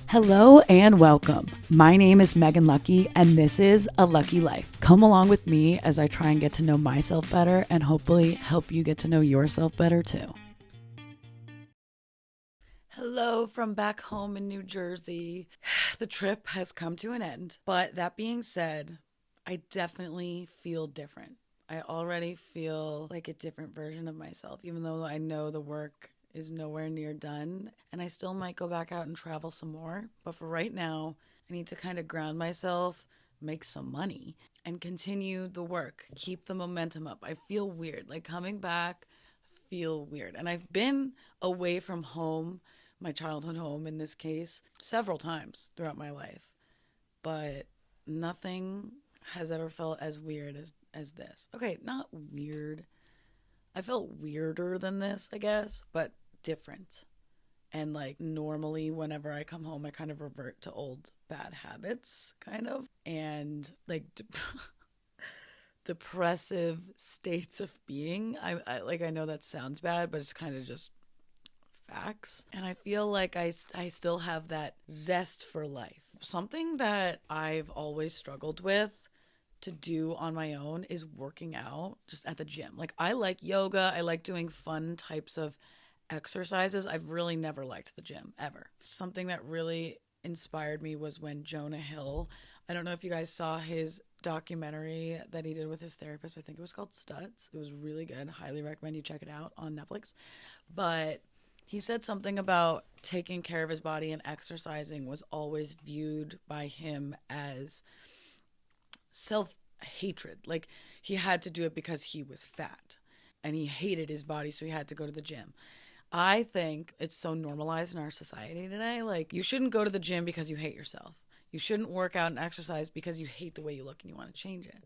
Hello and welcome. My name is Megan Lucky, and this is A Lucky Life. Come along with me as I try and get to know myself better and hopefully help you get to know yourself better too. Hello from back home in New Jersey. The trip has come to an end, but that being said, I definitely feel different. I already feel like a different version of myself, even though I know the work is nowhere near done, and I still might go back out and travel some more. But for right now, I need to kind of ground myself, make some money, and continue the work, keep the momentum up. I feel weird, like coming back, feel weird. And I've been away from home, my childhood home in this case, several times throughout my life, but nothing has ever felt as weird as this. Okay, not weird. I felt weirder than this, I guess, but different. And like normally whenever I come home, I kind of revert to old bad habits, kind of. And like depressive states of being. I know that sounds bad, but it's kind of just facts. And I feel like I still have that zest for life. Something that I've always struggled with to do on my own is working out just at the gym. Like I like yoga, I like doing fun types of exercises. I've really never liked the gym ever. Something that really inspired me was when Jonah Hill, I don't know if you guys saw his documentary that he did with his therapist. I think it was called Studs. It was really good. Highly recommend you check it out on Netflix. But he said something about taking care of his body, and exercising was always viewed by him as self-hatred. Like he had to do it because he was fat and he hated his body, so he had to go to the gym. I think it's so normalized in our society today. Like you shouldn't go to the gym because you hate yourself. You shouldn't work out and exercise because you hate the way you look and you want to change it.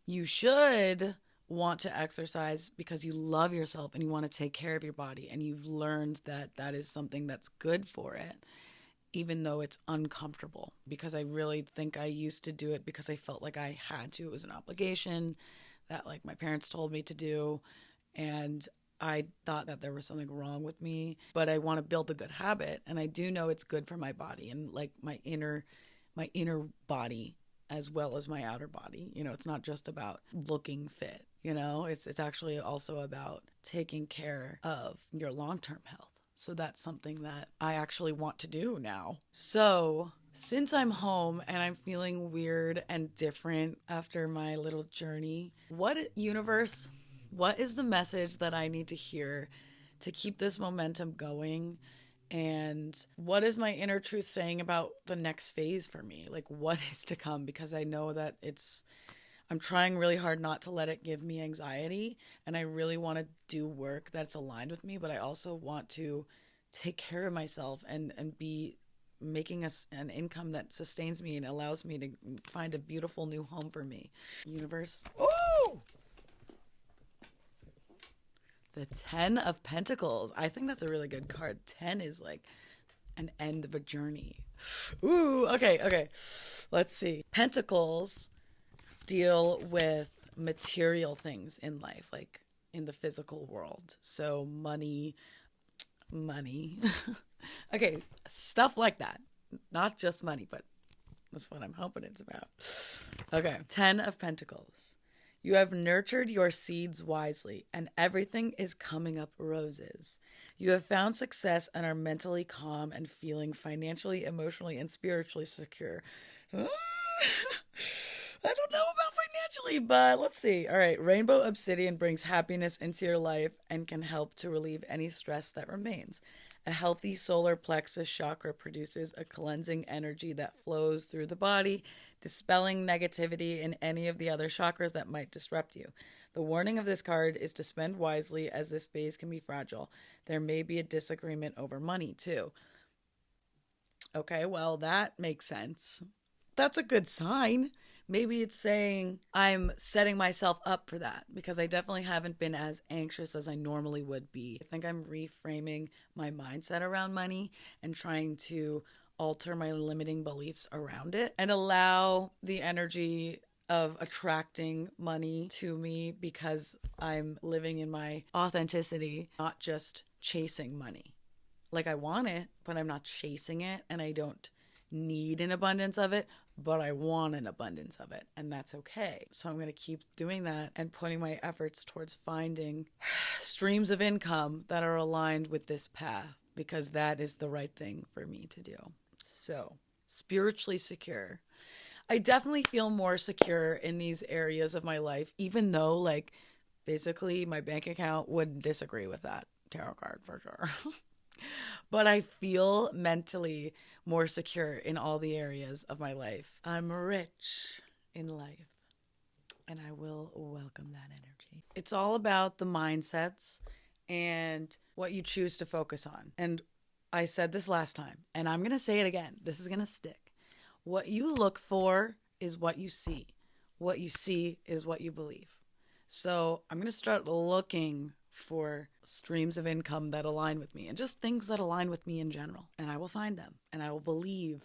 You should want to exercise because you love yourself and you want to take care of your body, and you've learned that that is something that's good for it, even though it's uncomfortable. Because I really think I used to do it because I felt like I had to. It was an obligation that like my parents told me to do, and I thought that there was something wrong with me. But I want to build a good habit, and I do know it's good for my body and like my inner body as well as my outer body. You know, it's not just about looking fit, you know, it's actually also about taking care of your long-term health. So that's something that I actually want to do now. So since I'm home and I'm feeling weird and different after my little journey, what is the message that I need to hear to keep this momentum going? And what is my inner truth saying about the next phase for me? Like what is to come? Because I know that I'm trying really hard not to let it give me anxiety, and I really want to do work that's aligned with me, but I also want to take care of myself and be making an income that sustains me and allows me to find a beautiful new home for me. Universe. Oh! The 10 of Pentacles. I think that's a really good card. 10 is like an end of a journey. Ooh, okay. Let's see. Pentacles deal with material things in life, like in the physical world. So money. Okay, stuff like that. Not just money, but that's what I'm hoping it's about. Okay, 10 of Pentacles. You have nurtured your seeds wisely, and everything is coming up roses. You have found success and are mentally calm and feeling financially, emotionally, and spiritually secure. I don't know about financially, but let's see. All right, Rainbow Obsidian brings happiness into your life and can help to relieve any stress that remains. A healthy solar plexus chakra produces a cleansing energy that flows through the body, dispelling negativity in any of the other chakras that might disrupt you. The warning of this card is to spend wisely, as this phase can be fragile. There may be a disagreement over money, too. Okay, well, that makes sense. That's a good sign. Maybe it's saying I'm setting myself up for that, because I definitely haven't been as anxious as I normally would be. I think I'm reframing my mindset around money and trying to alter my limiting beliefs around it and allow the energy of attracting money to me, because I'm living in my authenticity, not just chasing money. Like I want it, but I'm not chasing it, and I don't need an abundance of it, but I want an abundance of it, and that's okay. So I'm going to keep doing that and putting my efforts towards finding streams of income that are aligned with this path, because that is the right thing for me to do. So, spiritually secure. I definitely feel more secure in these areas of my life, even though, like, physically my bank account would disagree with that tarot card for sure. But I feel mentally more secure in all the areas of my life. I'm rich in life, and I will welcome that energy. It's all about the mindsets and what you choose to focus on. And I said this last time, and I'm going to say it again. This is going to stick. What you look for is what you see. What you see is what you believe. So I'm going to start looking for streams of income that align with me and just things that align with me in general. And I will find them and I will believe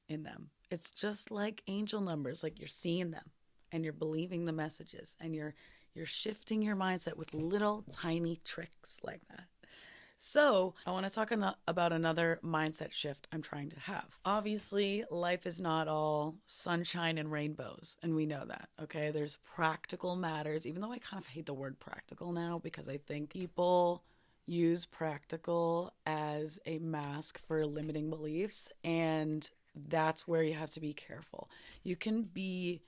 in them. It's just like angel numbers, like you're seeing them and you're believing the messages and you're shifting your mindset with little tiny tricks like that. So I want to talk about another mindset shift I'm trying to have. Obviously, life is not all sunshine and rainbows, and we know that, okay? There's practical matters, even though I kind of hate the word practical now because I think people use practical as a mask for limiting beliefs, and that's where you have to be careful. You can be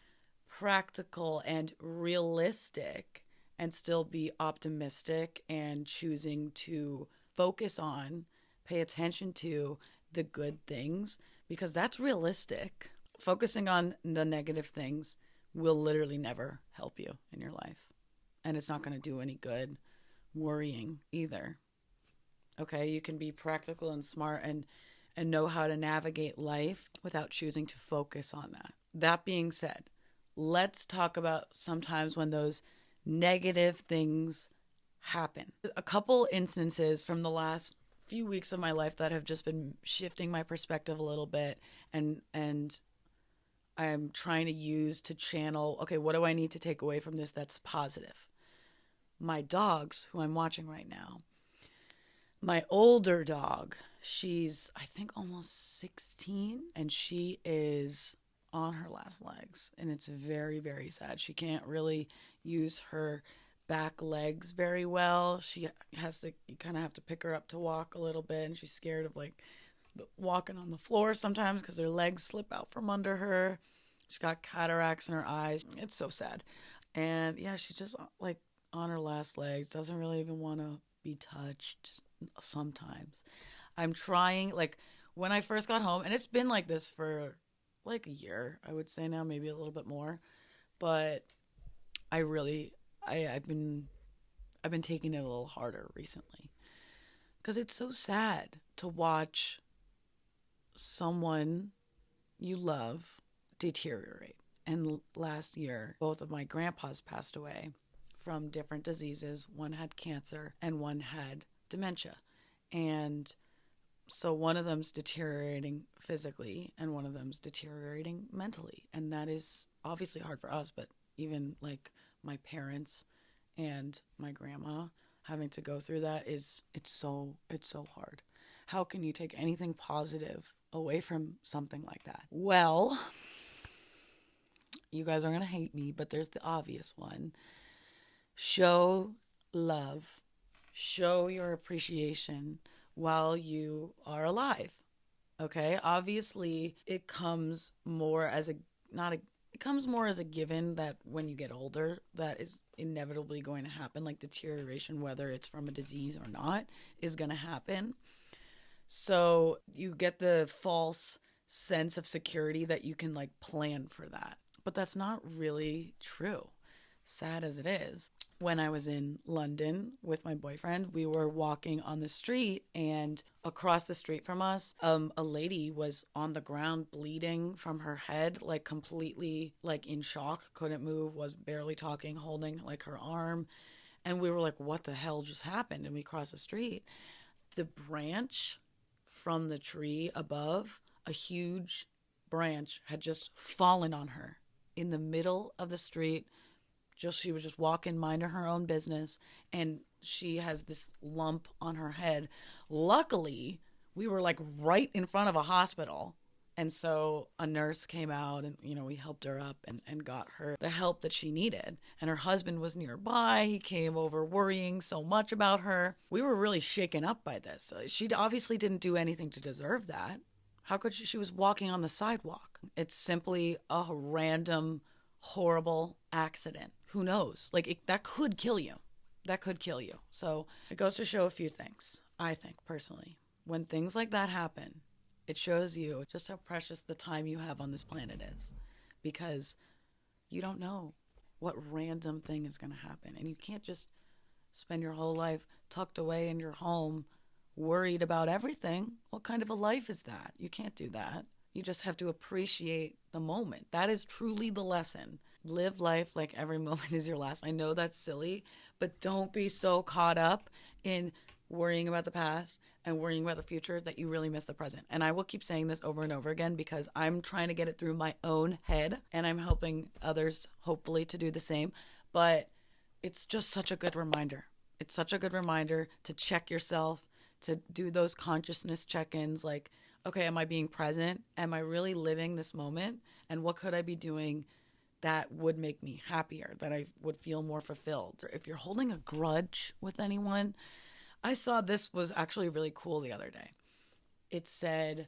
practical and realistic and still be optimistic and choosing to focus on, pay attention to the good things, because that's realistic. Focusing on the negative things will literally never help you in your life. And it's not going to do any good worrying either. Okay, you can be practical and smart and know how to navigate life without choosing to focus on that. That being said, let's talk about sometimes when those negative things happen. A couple instances from the last few weeks of my life that have just been shifting my perspective a little bit, and I'm trying to use to channel, okay, what do I need to take away from this that's positive? My dogs, who I'm watching right now, my older dog, she's I think almost 16, and she is on her last legs, and it's very, very sad. She can't really use her back legs very well. She has to, you kind of have to pick her up to walk a little bit, and she's scared of like walking on the floor sometimes because her legs slip out from under her. She's got cataracts in her eyes. It's so sad. And yeah, she just like on her last legs, doesn't really even want to be touched sometimes. I'm trying, like when I first got home, and it's been like this for like a year, I would say now, maybe a little bit more, but I've been taking it a little harder recently because it's so sad to watch someone you love deteriorate. And last year, both of my grandpas passed away from different diseases. One had cancer and one had dementia. And so one of them's deteriorating physically and one of them's deteriorating mentally. And that is obviously hard for us, but even like my parents and my grandma having to go through that it's so hard. How can you take anything positive away from something like that? Well, you guys are going to hate me, but there's the obvious one. Show love. Show your appreciation while you are alive. Okay? Obviously, it comes more as a given that when you get older, that is inevitably going to happen. Like deterioration, whether it's from a disease or not, is going to happen. So you get the false sense of security that you can like plan for that. But that's not really true, sad as it is. When I was in London with my boyfriend, we were walking on the street, and across the street from us, a lady was on the ground bleeding from her head, like completely like in shock, couldn't move, was barely talking, holding like her arm. And we were like, what the hell just happened? And we crossed the street. The branch from the tree above, a huge branch, had just fallen on her in the middle of the street. She was just walking, minding her own business, and she has this lump on her head. Luckily, we were like right in front of a hospital. And so a nurse came out and, we helped her up and got her the help that she needed. And her husband was nearby. He came over worrying so much about her. We were really shaken up by this. She obviously didn't do anything to deserve that. How could she? She was walking on the sidewalk. It's simply a random, horrible accident. Who knows? That could kill you. That could kill you. So it goes to show a few things, I think, personally. When things like that happen, it shows you just how precious the time you have on this planet is, because you don't know what random thing is going to happen. And you can't just spend your whole life tucked away in your home, worried about everything. What kind of a life is that? You can't do that. You just have to appreciate the moment. That is truly the lesson. Live life like every moment is your last. I know that's silly, but don't be so caught up in worrying about the past and worrying about the future that you really miss the present. And I will keep saying this over and over again because I'm trying to get it through my own head and I'm helping others hopefully to do the same. But it's just such a good reminder. It's such a good reminder to check yourself, to do those consciousness check-ins like, okay, am I being present? Am I really living this moment? And what could I be doing that would make me happier, that I would feel more fulfilled? If you're holding a grudge with anyone, I saw this was actually really cool the other day. It said,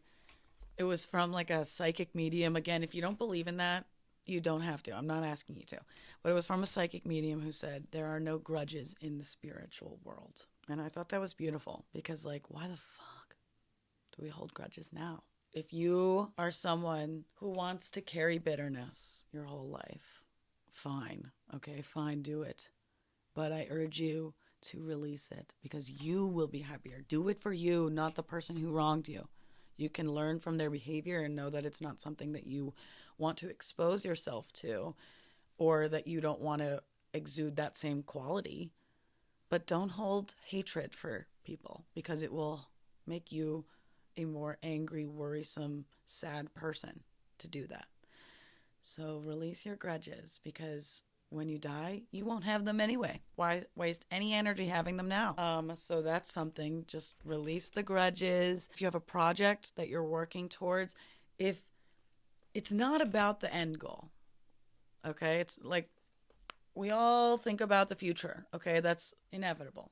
it was from like a psychic medium. Again, if you don't believe in that, you don't have to. I'm not asking you to. But it was from a psychic medium who said, there are no grudges in the spiritual world. And I thought that was beautiful because, like, why the fuck do we hold grudges now? If you are someone who wants to carry bitterness your whole life, fine. Okay, fine, do it. But I urge you to release it because you will be happier. Do it for you, not the person who wronged you. You can learn from their behavior and know that it's not something that you want to expose yourself to or that you don't want to exude that same quality. But don't hold hatred for people because it will make you a more angry, worrisome, sad person to do that. So release your grudges because when you die, you won't have them anyway. Why waste any energy having them now? So that's something. Just release the grudges. If you have a project that you're working towards, if it's not about the end goal, okay? It's like we all think about the future, okay? That's inevitable.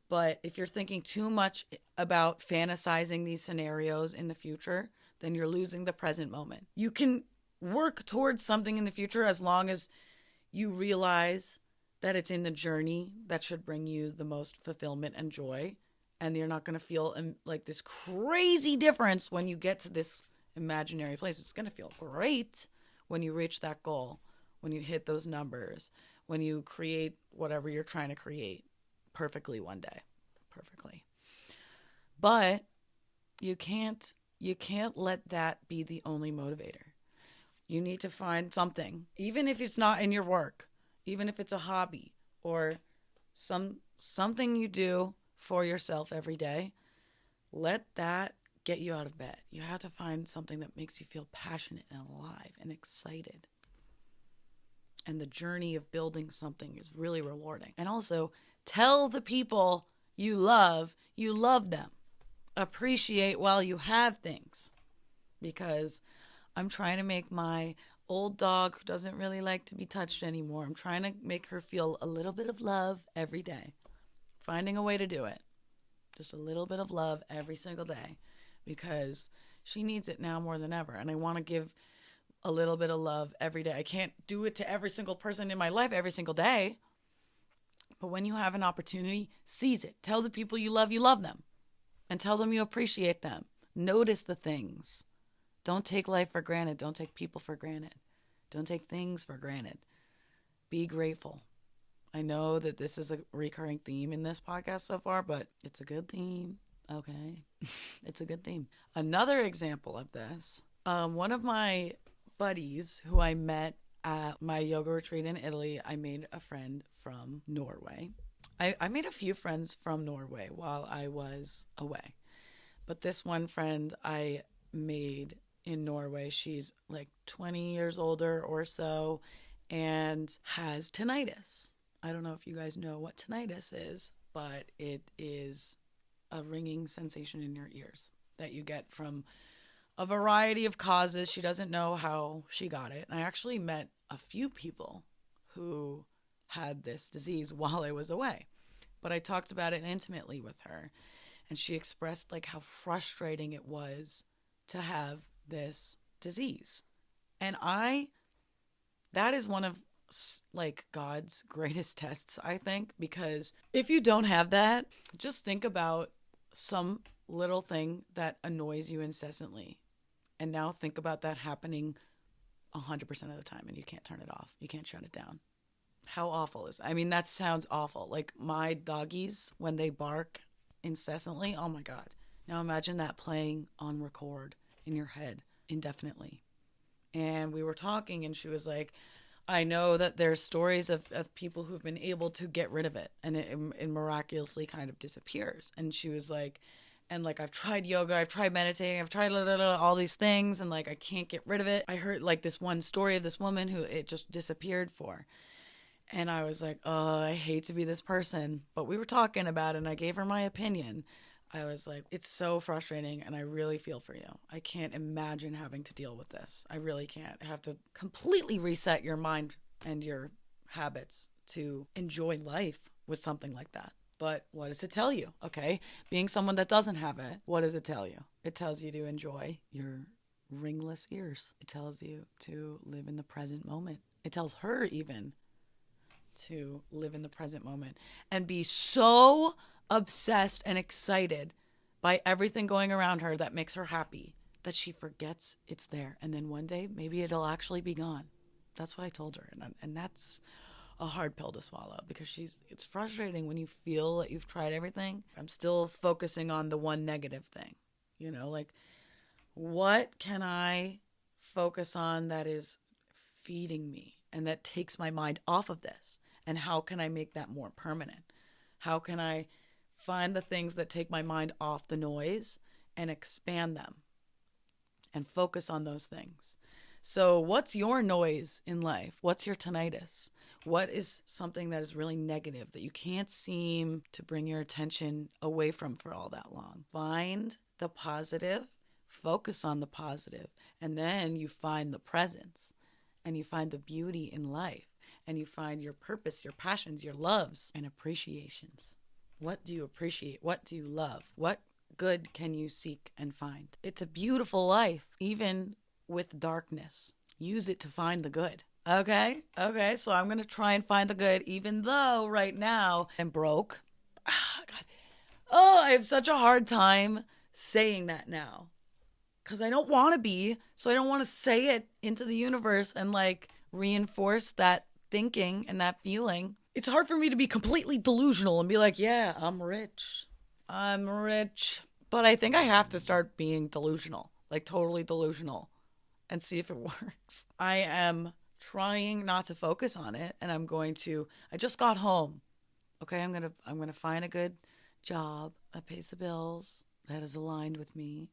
But if you're thinking too much about fantasizing these scenarios in the future, then you're losing the present moment. You can work towards something in the future as long as you realize that it's in the journey that should bring you the most fulfillment and joy. And you're not going to feel like this crazy difference when you get to this imaginary place. It's going to feel great when you reach that goal, when you hit those numbers, when you create whatever you're trying to create perfectly one day. Perfectly. But you can't let that be the only motivator. You need to find something, even if it's not in your work, even if it's a hobby or something you do for yourself every day. Let that get you out of bed. You have to find something that makes you feel passionate and alive and excited. And the journey of building something is really rewarding. And also, tell the people you love them. Appreciate while you have things. Because I'm trying to make my old dog who doesn't really like to be touched anymore, I'm trying to make her feel a little bit of love every day. Finding a way to do it. Just a little bit of love every single day. Because she needs it now more than ever. And I want to give a little bit of love every day. I can't do it to every single person in my life every single day. But when you have an opportunity, seize it. Tell the people you love them. And tell them you appreciate them. Notice the things. Don't take life for granted. Don't take people for granted. Don't take things for granted. Be grateful. I know that this is a recurring theme in this podcast so far, but it's a good theme. Okay. It's a good theme. Another example of this, one of my buddies who I met at my yoga retreat in Italy, I made a friend from Norway. I made a few friends from Norway while I was away. But this one friend I made in Norway, she's like 20 years older or so and has tinnitus. I don't know if you guys know what tinnitus is, but it is a ringing sensation in your ears that you get from a variety of causes. She doesn't know how she got it. I actually met a few people who had this disease while I was away, but I talked about it intimately with her, and she expressed like how frustrating it was to have this disease. And that is one of like God's greatest tests, I think, because if you don't have that, just think about some little thing that annoys you incessantly. And now think about that happening 100% of the time and you can't turn it off. You can't shut it down. How awful is that? I mean, that sounds awful. Like my doggies, when they bark incessantly, oh my God. Now imagine that playing on record in your head indefinitely. And we were talking and she was like, I know that there's stories of people who've been able to get rid of it and it miraculously kind of disappears. And she was like, and like, I've tried yoga, I've tried meditating, I've tried all these things, and like, I can't get rid of it. I heard like this one story of this woman who it just disappeared for. And I was like, oh, I hate to be this person. But we were talking about it and I gave her my opinion. I was like, it's so frustrating and I really feel for you. I can't imagine having to deal with this. I really can't. I have to completely reset your mind and your habits to enjoy life with something like that. But what does it tell you? Okay, being someone that doesn't have it, what does it tell you? It tells you to enjoy your ringless ears. It tells you to live in the present moment. It tells her even to live in the present moment and be so obsessed and excited by everything going around her that makes her happy that she forgets it's there. And then one day, maybe it'll actually be gone. That's what I told her. And that's a hard pill to swallow because it's frustrating when you feel that you've tried everything. I'm still focusing on the one negative thing, like what can I focus on that is feeding me and that takes my mind off of this? And how can I make that more permanent? How can I find the things that take my mind off the noise and expand them and focus on those things? So what's your noise in life? What's your tinnitus? What is something that is really negative that you can't seem to bring your attention away from for all that long? Find the positive, focus on the positive, and then you find the presence and you find the beauty in life and you find your purpose, your passions, your loves and appreciations. What do you appreciate? What do you love? What good can you seek and find? It's a beautiful life, even with darkness. Use it to find the good. Okay, so I'm going to try and find the good, even though right now I'm broke. God. Oh, I have such a hard time saying that now because I don't want to be, so I don't want to say it into the universe and like reinforce that thinking and that feeling. It's hard for me to be completely delusional and be like, yeah, I'm rich. But I think I have to start being delusional, like totally delusional, and see if it works. I am trying not to focus on it, and I just got home. Okay, I'm gonna find a good job that pays the bills, that is aligned with me,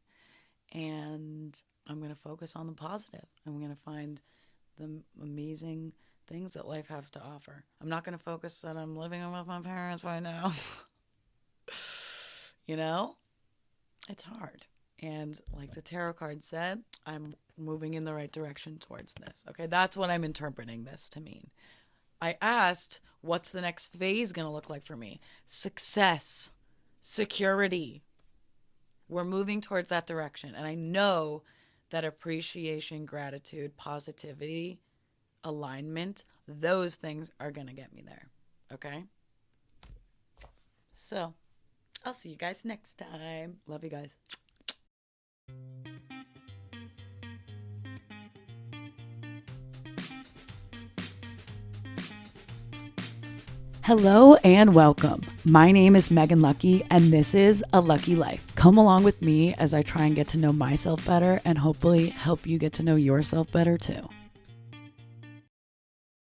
and I'm gonna focus on the positive. I'm gonna find the amazing things that life has to offer. I'm not gonna focus that I'm living with my parents right now. It's hard. And like the tarot card said, I'm moving in the right direction towards this. Okay, that's what I'm interpreting this to mean. I asked, what's the next phase going to look like for me? Success, security. We're moving towards that direction. And I know that appreciation, gratitude, positivity, alignment, those things are going to get me there. Okay? So, I'll see you guys next time. Love you guys. Hello and welcome. My name is Megan Lucky and this is A Lucky Life. Come along with me as I try and get to know myself better and hopefully help you get to know yourself better too.